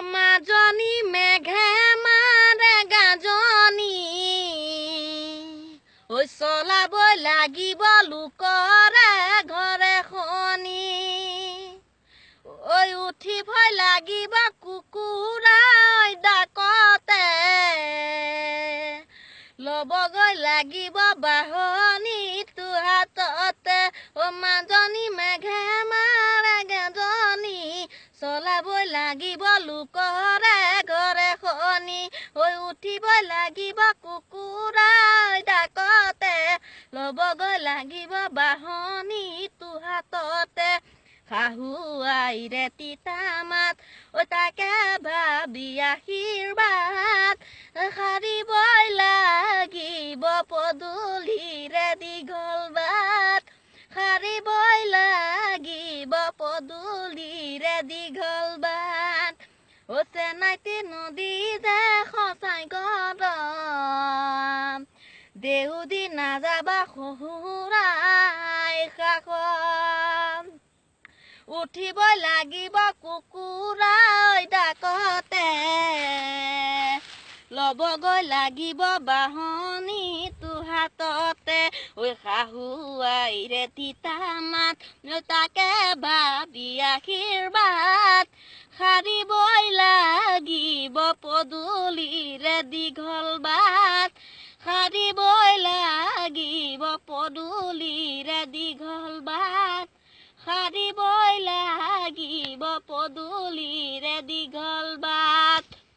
মাজনী মেঘে মাৰে গাজনী ঐ চলাবই লাগিব লোকৰে ঘৰে খনি ঐ উঠিবই লাগিব কুকুৰাই ডাকতে লবগৈ লাগিব বাহনী তোহাততে ও মাজনী মেঘে মাৰে গাজনী চলাবই লাগিব লোকৰে ঘৰে খনি ঐ উঠিবই লাগিব কুকুৰাই ডাকতে লবগৈ লাগিব বাহনী তোহাততে শাহু আইৰে তিতা মাত ঐ তাকে ভাবি আশীৰ্বাদ সাৰিবই লাগিব পদূলিৰে দীঘল বাট সাৰিবই লাগিব পদূলিৰে দীঘল বাট ও চেনাইটি নদী যে সঁচাই গৰম দেউদি নাযাবা শহুৰাই শাসন উঠিবই লাগিব কুকুৰাই ডাকতে লবগৈ লাগিব বাহনী তোহাততে ঐ শাহু আইৰে তিতা মাত তাকে ভাবি আশীৰ্বাদ সাৰিবই লাগিব পদূলিৰে দীঘল বাট সাৰিবই লাগিব পদূলিৰে দীঘল বাট সাৰিবই লাগিব পদূলিৰে দীঘল বাট